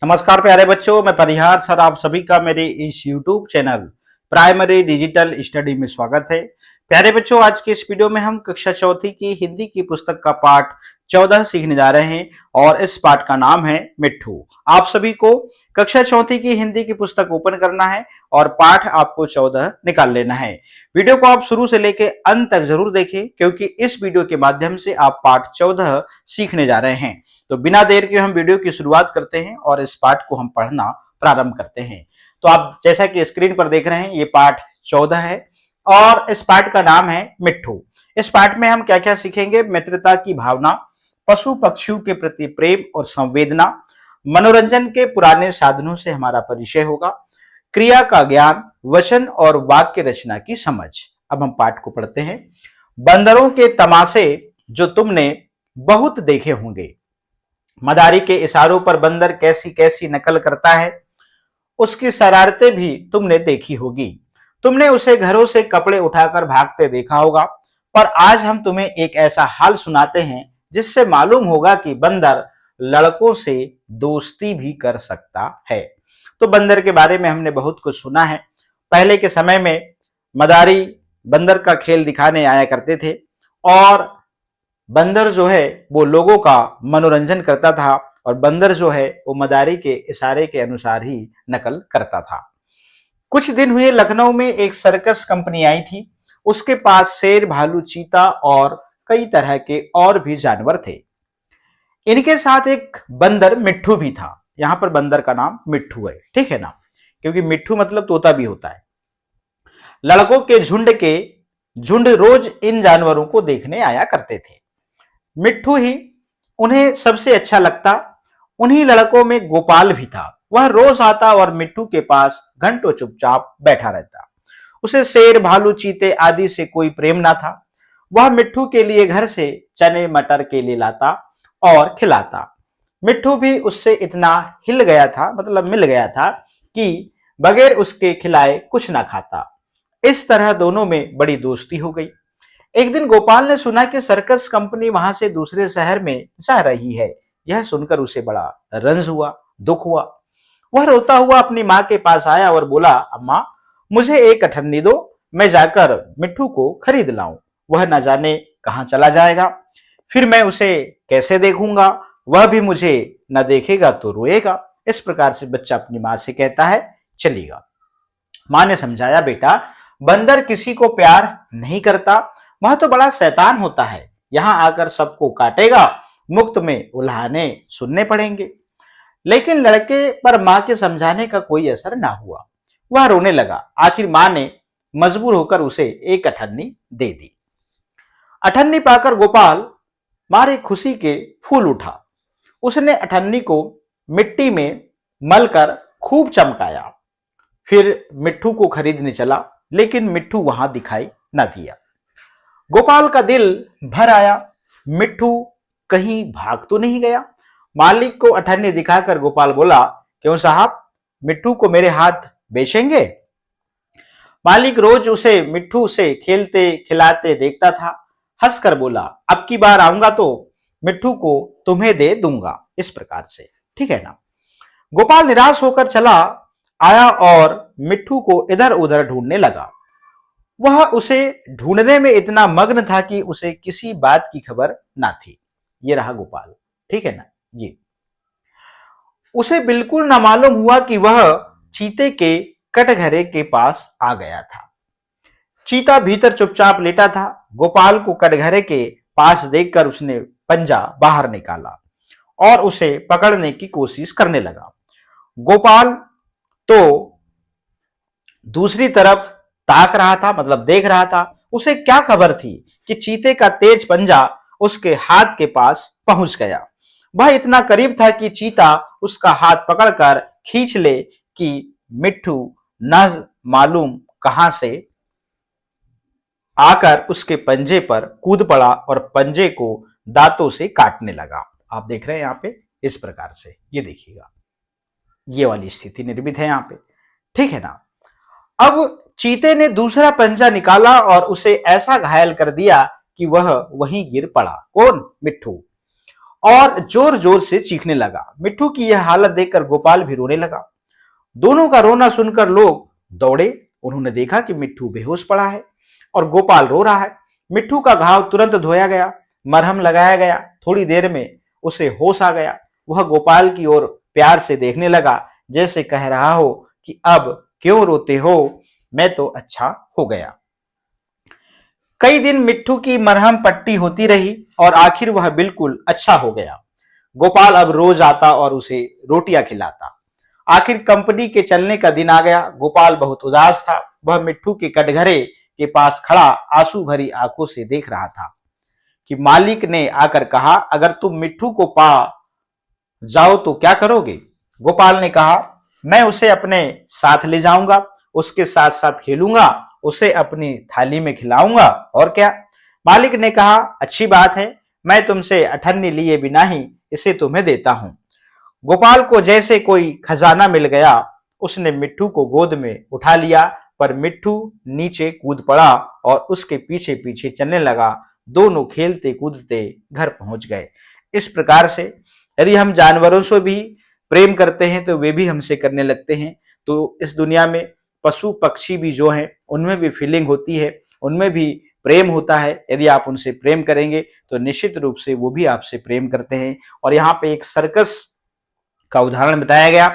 नमस्कार प्यारे बच्चों, मैं परिहार सर आप सभी का मेरे इस YouTube channel primary digital study में स्वागत है। प्यारे बच्चों, आज के इस वीडियो में हम कक्षा चौथी की हिंदी की पुस्तक का पाठ 14 सीखने जा रहे हैं और इस पाठ का नाम है मिट्ठू। आप सभी को कक्षा चौथी की हिंदी की पुस्तक ओपन करना है और पाठ आपको 14 निकाल लेना है। वीडियो को आप शुरू से लेकर अंत तक जरूर देखें क्योंकि इस वीडियो के माध्यम से आप पाठ 14 सीखने जा रहे हैं। तो बिना देर के हम वीडियो की शुरुआत करते हैं और इस पाठ को हम पढ़ना प्रारंभ करते हैं। तो आप जैसा कि स्क्रीन पर देख रहे हैं, ये पाठ 14 है और इस पाठ का नाम है मिट्ठू। इस पाठ में हम क्या क्या सीखेंगे? मित्रता की भावना, पशु पक्षियों के प्रति प्रेम और संवेदना, मनोरंजन के पुराने साधनों से हमारा परिचय होगा, क्रिया का ज्ञान, वचन और वाक्य रचना की समझ। अब हम पाठ को पढ़ते हैं। बंदरों के तमाशे जो तुमने बहुत देखे होंगे। मदारी के इशारों पर बंदर कैसी कैसी नकल करता है, उसकी शरारतें भी तुमने देखी होगी। तुमने उसे घरों से कपड़े उठाकर भागते देखा होगा, पर आज हम तुम्हें एक ऐसा हाल सुनाते हैं जिससे मालूम होगा कि बंदर लड़कों से दोस्ती भी कर सकता है। तो बंदर के बारे में हमने बहुत कुछ सुना है। पहले के समय में मदारी बंदर का खेल दिखाने आया करते थे और बंदर जो है वो लोगों का मनोरंजन करता था और बंदर जो है वो मदारी के इशारे के अनुसार ही नकल करता था। कुछ दिन हुए, लखनऊ में एक सर्कस कंपनी आई थी। उसके पास शेर, भालू, चीता और कई तरह के और भी जानवर थे। इनके साथ एक बंदर मिट्ठू भी था। यहां पर बंदर का नाम मिट्ठू है, ठीक है ना, क्योंकि मिट्ठू मतलब तोता भी होता है। लड़कों के झुंड रोज इन जानवरों को देखने आया करते थे। मिट्ठू ही उन्हें सबसे अच्छा लगता। उन्हीं लड़कों में गोपाल भी था। वह रोज आता और मिट्ठू के पास घंटों चुपचाप बैठा रहता। उसे शेर, भालू, चीते आदि से कोई प्रेम ना था। वह मिट्ठू के लिए घर से चने मटर के लिए लाता और खिलाता। मिट्ठू भी उससे इतना हिल गया था, मतलब मिल गया था, कि बगैर उसके खिलाए कुछ ना खाता। इस तरह दोनों में बड़ी दोस्ती हो गई। एक दिन गोपाल ने सुना कि सर्कस कंपनी वहां से दूसरे शहर में जा रही है। यह सुनकर उसे बड़ा रंज हुआ, दुख हुआ। वह रोता हुआ अपनी माँ के पास आया और बोला, अम्मा, मुझे एक अठन्नी दो, मैं जाकर मिट्ठू को खरीद लाऊं। वह न जाने कहाँ चला जाएगा, फिर मैं उसे कैसे देखूंगा? वह भी मुझे न देखेगा तो रोएगा। इस प्रकार से बच्चा अपनी माँ से कहता है, चलिएगा। माँ ने समझाया, बेटा, बंदर किसी को प्यार नहीं करता, वह तो बड़ा शैतान होता है। यहां आकर सबको काटेगा, मुफ्त में उल्हाने सुनने पड़ेंगे। लेकिन लड़के पर मां के समझाने का कोई असर ना हुआ। वह रोने लगा। आखिर मां ने मजबूर होकर उसे एक अठन्नी दे दी। अठन्नी पाकर गोपाल मारे खुशी के फूल उठा। उसने अठन्नी को मिट्टी में मलकर खूब चमकाया। फिर मिट्ठू को खरीदने चला, लेकिन मिट्ठू वहां दिखाई न दिया। गोपाल का दिल भर आया। मिट्ठू कहीं भाग तो नहीं गया? मालिक को अठन्नी दिखाकर गोपाल बोला, क्यों साहब, मिट्ठू को मेरे हाथ बेचेंगे? मालिक रोज उसे मिट्ठू से खेलते खिलाते देखता था। हंसकर बोला, अब की बार आऊंगा तो मिट्ठू को तुम्हें दे दूंगा। इस प्रकार से, ठीक है ना। गोपाल निराश होकर चला आया और मिट्ठू को इधर उधर ढूंढने लगा। वह उसे ढूंढने में इतना मग्न था कि उसे किसी बात की खबर ना थी। ये रहा गोपाल, ठीक है ना। ये उसे बिल्कुल ना मालूम हुआ कि वह चीते के कटघरे के पास आ गया था। चीता भीतर चुपचाप लेटा था। गोपाल को कटघरे के पास देखकर उसने पंजा बाहर निकाला और उसे पकड़ने की कोशिश करने लगा। गोपाल तो दूसरी तरफ ताक रहा था, मतलब देख रहा था। उसे क्या खबर थी कि चीते का तेज पंजा उसके हाथ के पास पहुंच गया। वह इतना करीब था कि चीता उसका हाथ पकड़कर खींच ले कि मिट्ठू न मालूम कहां से आकर उसके पंजे पर कूद पड़ा और पंजे को दांतों से काटने लगा। आप देख रहे हैं यहां पे इस प्रकार से, ये देखिएगा, ये वाली स्थिति निर्मित है यहां पे, ठीक है ना। अब चीते ने दूसरा पंजा निकाला और उसे ऐसा घायल कर दिया कि वह वहीं गिर पड़ा। कौन? मिट्ठू। और जोर जोर से चीखने लगा। मिट्टू की यह हालत देखकर गोपाल भी रोने लगा। दोनों का रोना सुनकर लोग दौड़े। उन्होंने देखा कि मिट्टू बेहोश पड़ा है और गोपाल रो रहा है। मिट्टू का घाव तुरंत धोया गया, मरहम लगाया गया। थोड़ी देर में उसे होश आ गया। वह गोपाल की ओर प्यार से देखने लगा, जैसे कह रहा हो कि अब क्यों रोते हो, मैं तो अच्छा हो गया। कई दिन मिट्टू की मरहम पट्टी होती रही और आखिर वह बिल्कुल अच्छा हो गया। गोपाल अब रोज आता और उसे रोटियां खिलाता। आखिर कंपनी के चलने का दिन आ गया। गोपाल बहुत उदास था। वह मिट्टू के कटघरे के पास खड़ा आंसू भरी आंखों से देख रहा था कि मालिक ने आकर कहा, अगर तुम मिट्टू को पा जाओ तो क्या करोगे? गोपाल ने कहा, मैं उसे अपने साथ ले जाऊंगा, उसके साथ साथ खेलूंगा, उसे अपनी थाली में खिलाऊंगा, और क्या? मालिक ने कहा, अच्छी बात है, मैं तुमसे अठन्नी लिए बिना ही इसे तुम्हें देता हूं। गोपाल को जैसे कोई खजाना मिल गया। उसने मिट्टू को गोद में उठा लिया, पर मिट्टू नीचे कूद पड़ा और उसके पीछे पीछे चलने लगा। दोनों खेलते कूदते घर पहुंच गए। इस प्रकार से यदि हम जानवरों से भी प्रेम करते हैं तो वे भी हमसे करने लगते हैं। तो इस दुनिया में पशु पक्षी भी जो हैं उनमें भी फीलिंग होती है, उनमें भी प्रेम होता है। यदि आप उनसे प्रेम करेंगे तो निश्चित रूप से वो भी आपसे प्रेम करते हैं। और यहाँ पे एक सर्कस का उदाहरण बताया गया।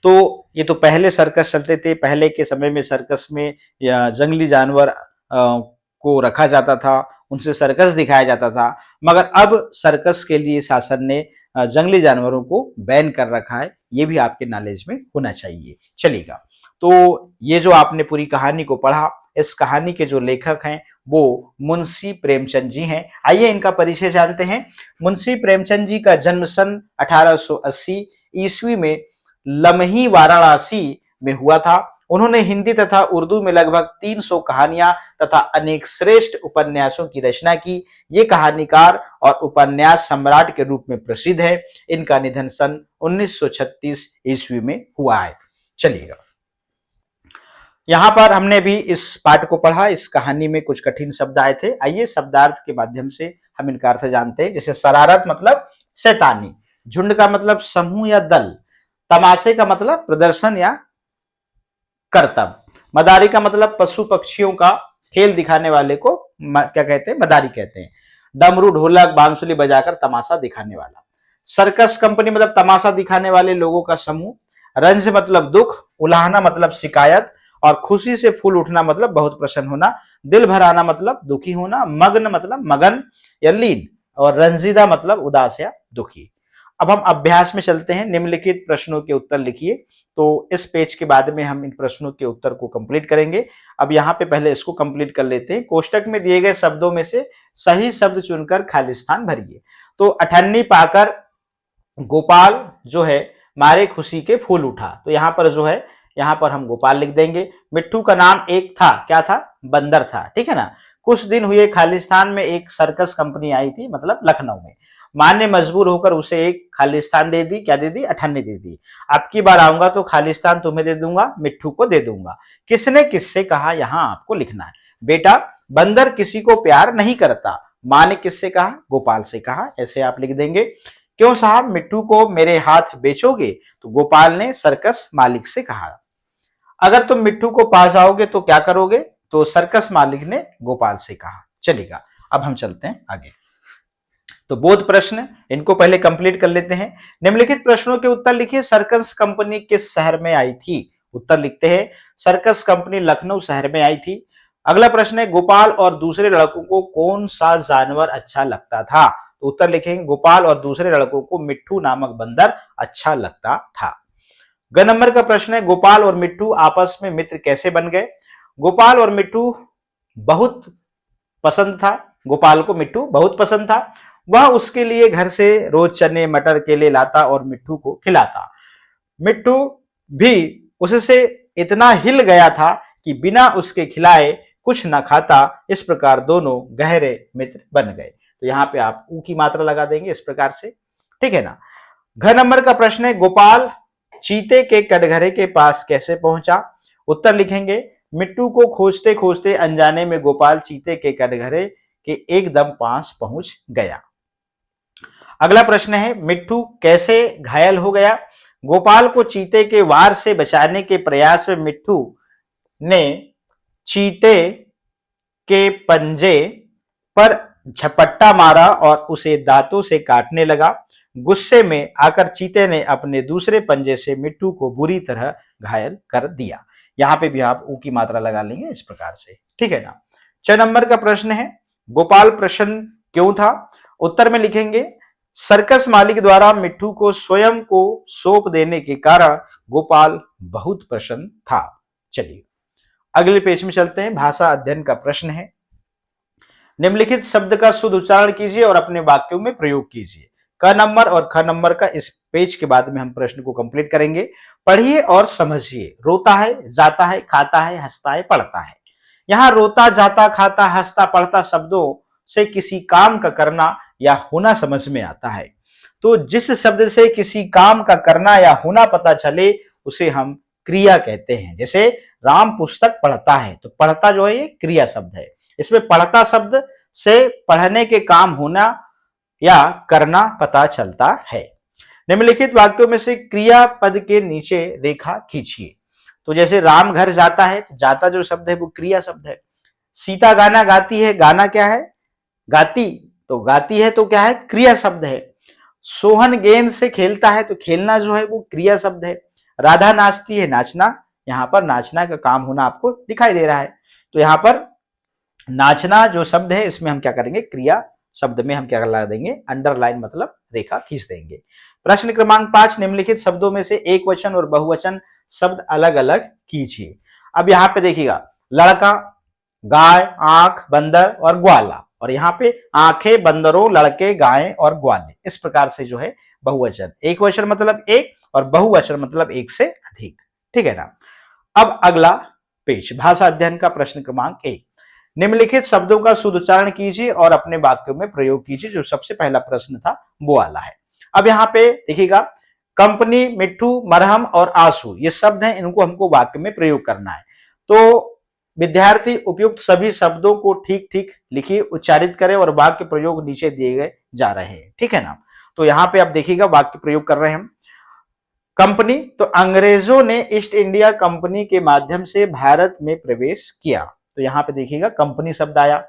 तो ये तो पहले सर्कस चलते थे। पहले के समय में सर्कस में या जंगली जानवर को रखा जाता था, उनसे सर्कस दिखाया जाता था। मगर अब सर्कस के लिए शासन ने जंगली जानवरों को बैन कर रखा है। ये भी आपके नॉलेज में होना चाहिए। चलेगा। तो ये जो आपने पूरी कहानी को पढ़ा, इस कहानी के जो लेखक हैं वो मुंशी प्रेमचंद जी हैं। आइए इनका परिचय जानते हैं। मुंशी प्रेमचंद जी का जन्म सन 1880 ईस्वी में लमही वाराणसी में हुआ था। उन्होंने हिंदी तथा उर्दू में लगभग 300 कहानियां तथा अनेक श्रेष्ठ उपन्यासों की रचना की। ये कहानीकार और उपन्यास सम्राट के रूप में प्रसिद्ध है। इनका निधन सन 1936 ईस्वी में हुआ है। चलिएगा, यहां पर हमने भी इस पाठ को पढ़ा। इस कहानी में कुछ कठिन शब्द आए थे। आइए शब्दार्थ के माध्यम से हम इनका अर्थ जानते हैं। जैसे शरारत मतलब शैतानी, झुंड का मतलब समूह या दल, तमाशे का मतलब प्रदर्शन या करतब, मदारी का मतलब पशु पक्षियों का खेल दिखाने वाले को क्या कहते हैं? मदारी कहते हैं। डमरू ढोलक बांसुरी बजाकर तमाशा दिखाने वाला। सर्कस कंपनी मतलब तमाशा दिखाने वाले लोगों का समूह। रंज मतलब दुख, उलाहना मतलब शिकायत, और खुशी से फूल उठना मतलब बहुत प्रसन्न होना। दिल भर आना मतलब दुखी होना। मग्न मतलब मगन या लीन, और रंजीदा मतलब उदास या दुखी। अब हम अभ्यास में चलते हैं। निम्नलिखित प्रश्नों के उत्तर लिखिए। तो इस पेज के बाद में हम इन प्रश्नों के उत्तर को कंप्लीट करेंगे। अब यहाँ पे पहले इसको कंप्लीट कर लेते हैं। कोष्टक में दिए गए शब्दों में से सही शब्द चुनकर खाली स्थान भरिए। तो अठन्नी पाकर गोपाल जो है मारे खुशी के फूल उठा, तो यहाँ पर जो है यहाँ पर हम गोपाल लिख देंगे। मिट्टू का नाम एक था, क्या था? बंदर था। ठीक है ना। कुछ दिन हुए खालिस्तान में एक सर्कस कंपनी आई थी, मतलब लखनऊ में। मां ने मजबूर होकर उसे एक खालिस्तान दे दी। क्या दे दी? अठन्नी दे दी। अब की बार आऊंगा तो खालिस्तान तुम्हें दे दूंगा, मिट्टू को दे दूंगा। किसने किससे कहा, यहां आपको लिखना है। बेटा, बंदर किसी को प्यार नहीं करता। मां ने किससे कहा? गोपाल से कहा। ऐसे आप लिख देंगे। क्यों साहब, मिट्टू को मेरे हाथ बेचोगे? तो गोपाल ने सर्कस मालिक से कहा। अगर तुम मिट्टू को पा जाओगे तो क्या करोगे? तो सर्कस मालिक ने गोपाल से कहा। चलेगा, अब हम चलते हैं आगे। तो बोध प्रश्न, इनको पहले कंप्लीट कर लेते हैं। निम्नलिखित प्रश्नों के उत्तर लिखिए। सर्कस कंपनी किस शहर में आई थी? उत्तर लिखते हैं, सर्कस कंपनी लखनऊ शहर में आई थी। अगला प्रश्न है, गोपाल और दूसरे लड़कों को कौन सा जानवर अच्छा लगता था? तो उत्तर लिखेंगे, गोपाल और दूसरे लड़कों को मिट्टू नामक बंदर अच्छा लगता था। ग नंबर का प्रश्न है, गोपाल और मिट्टू आपस में मित्र कैसे बन गए? गोपाल और मिट्टू बहुत पसंद था। गोपाल को मिट्टू बहुत पसंद था। वह उसके लिए घर से रोज चने मटर केले लाता और मिट्टू को खिलाता। मिट्टू भी उससे इतना हिल गया था कि बिना उसके खिलाए कुछ न खाता। इस प्रकार दोनों गहरे मित्र बन गए। तो यहाँ पे आप ऊ की मात्रा लगा देंगे इस प्रकार से। ठीक है ना। घ नंबर का प्रश्न है, गोपाल चीते के कटघरे के पास कैसे पहुंचा? उत्तर लिखेंगे, मिट्टू को खोजते खोजते अनजाने में गोपाल चीते के कटघरे के एकदम पास पहुंच गया। अगला प्रश्न है, मिट्ठू कैसे घायल हो गया? गोपाल को चीते के वार से बचाने के प्रयास में मिट्ठू ने चीते के पंजे पर झपट्टा मारा और उसे दांतों से काटने लगा। गुस्से में आकर चीते ने अपने दूसरे पंजे से मिट्ठू को बुरी तरह घायल कर दिया। यहां पे भी आप ऊ की मात्रा लगा लेंगे इस प्रकार से, ठीक है ना। 6 नंबर का प्रश्न है, गोपाल प्रसन्न क्यों था? उत्तर में लिखेंगे, सर्कस मालिक द्वारा मिट्ठू को स्वयं को सौंप देने के कारण गोपाल बहुत प्रसन्न था। चलिए अगले पेज में चलते हैं। भाषा अध्ययन का प्रश्न है, निम्नलिखित शब्द का शुद्ध उच्चारण कीजिए और अपने वाक्यों में प्रयोग कीजिए। क नंबर और ख नंबर का इस पेज के बाद में हम प्रश्न को कंप्लीट करेंगे। पढ़िए और समझिए। रोता है, जाता है, खाता है, हंसता है, पढ़ता है। यहाँ रोता, जाता, खाता, हंसता, पढ़ता शब्दों से किसी काम का करना या होना समझ में आता है। तो जिस शब्द से किसी काम का करना या होना पता चले उसे हम क्रिया कहते हैं। जैसे राम पुस्तक पढ़ता है, तो पढ़ता जो है ये क्रिया शब्द है। इसमें पढ़ता शब्द से पढ़ने के काम होना या करना पता चलता है। निम्नलिखित वाक्यों में से क्रिया पद के नीचे रेखा खींचिए। तो जैसे राम घर जाता है, तो जाता जो शब्द है वो क्रिया शब्द है। सीता गाना गाती है, गाना क्या है? गाती। तो गाती है तो क्या है? क्रिया शब्द है। सोहन गेंद से खेलता है, तो खेलना जो है वो क्रिया शब्द है। राधा नाचती है, नाचना। यहाँ पर नाचना का काम होना आपको दिखाई दे रहा है। तो यहाँ पर नाचना जो शब्द है इसमें हम क्या करेंगे? क्रिया शब्द में हम क्या लगा देंगे? अंडरलाइन, मतलब रेखा खींच देंगे। प्रश्न क्रमांक 5, निम्नलिखित शब्दों में से एक वचन और बहुवचन शब्द अलग अलग कीजिए। अब यहाँ पे देखिएगा, लड़का, गाय, आंख, बंदर और ग्वाला। और यहाँ पे आंखें, बंदरों, लड़के, गायें और ग्वाले। इस प्रकार से जो है बहुवचन। एक वचन मतलब एक और बहुवचन मतलब एक से अधिक, ठीक है ना। अब अगला पेज, भाषा अध्ययन का प्रश्न क्रमांक 1, निम्नलिखित शब्दों का शुद्ध उच्चारण कीजिए और अपने वाक्यों में प्रयोग कीजिए। जो सबसे पहला प्रश्न था वो वाला है। अब यहाँ पे देखिएगा, कंपनी, मिट्ठू, मरहम और आंसू ये शब्द हैं, इनको हमको वाक्य में प्रयोग करना है। तो विद्यार्थी उपयुक्त सभी शब्दों को ठीक ठीक लिखिए, उच्चारित करें और वाक्य प्रयोग नीचे दिए गए जा रहे हैं, ठीक है ना। तो यहाँ पे आप देखिएगा वाक्य प्रयोग कर रहे हैं हम। कंपनी, तो अंग्रेजों ने ईस्ट इंडिया कंपनी के माध्यम से भारत में प्रवेश किया। तो यहां पे देखिएगा कंपनी शब्द आया।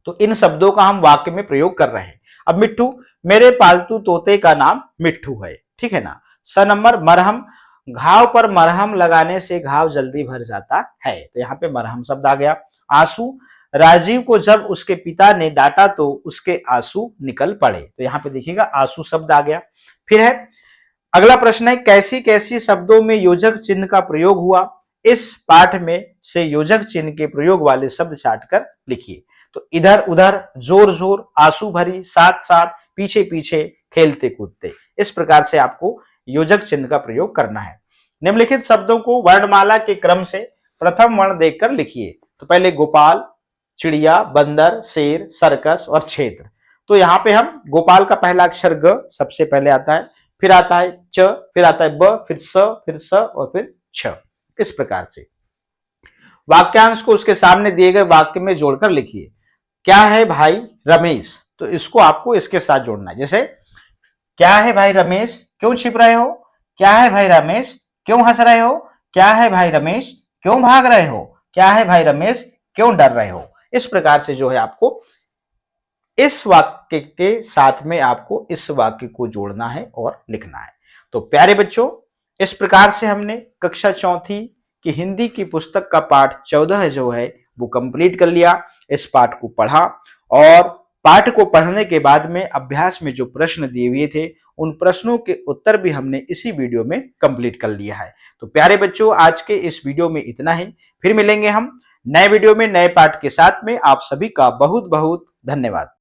तो इन शब्दों का हम वाक्य में प्रयोग कर रहे हैं। अब मिट्ठू, मेरे पालतू तोते का नाम मिट्ठू है, ठीक है ना। स नंबर, मरहम, घाव पर मरहम लगाने से घाव जल्दी भर जाता है। तो यहाँ पे मरहम शब्द आ गया। आंसू, राजीव को जब उसके पिता ने डांटा तो उसके आंसू निकल पड़े। तो यहाँ पे देखिएगा आंसू शब्द आ गया। फिर है अगला प्रश्न है, कैसी कैसी शब्दों में योजक चिन्ह का प्रयोग हुआ? इस पाठ में से योजक चिन्ह के प्रयोग वाले शब्द छांट कर लिखिए। तो इधर उधर, जोर जोर, आंसू भरी, साथ साथ, पीछे पीछे, खेलते कूदते। इस प्रकार से आपको योजक चिन्ह का प्रयोग करना है। निम्नलिखित शब्दों को वर्णमाला के क्रम से प्रथम वर्ण देखकर लिखिए। तो पहले गोपाल, चिड़िया, बंदर, शेर, सर्कस और क्षेत्र। तो यहाँ पे हम गोपाल का पहला अक्षर ग सबसे पहले आता है, फिर आता है च, फिर आता है ब, फिर स और फिर छ। इस प्रकार से वाक्यांश को उसके सामने दिए गए वाक्य में जोड़कर लिखिए। क्या है भाई रमेश? तो इसको आपको इसके साथ जोड़ना है। जैसे क्या है भाई रमेश, क्यों छिप रहे हो? क्या है भाई रमेश, क्यों हंस रहे हो? क्या है भाई रमेश, क्यों भाग रहे हो? क्या है भाई रमेश, क्यों डर रहे हो? इस प्रकार से जो है आपको इस वाक्य के साथ में आपको इस वाक्य को जोड़ना है और लिखना है। तो प्यारे बच्चों, इस प्रकार से हमने कक्षा चौथी की हिंदी की पुस्तक का पाठ 14 जो है वो कंप्लीट कर लिया। इस पाठ को पढ़ा और पाठ को पढ़ने के बाद में अभ्यास में जो प्रश्न दिए हुए थे उन प्रश्नों के उत्तर भी हमने इसी वीडियो में कंप्लीट कर लिया है। तो प्यारे बच्चों, आज के इस वीडियो में इतना ही। फिर मिलेंगे हम नए वीडियो में नए पाठ के साथ में। आप सभी का बहुत बहुत धन्यवाद।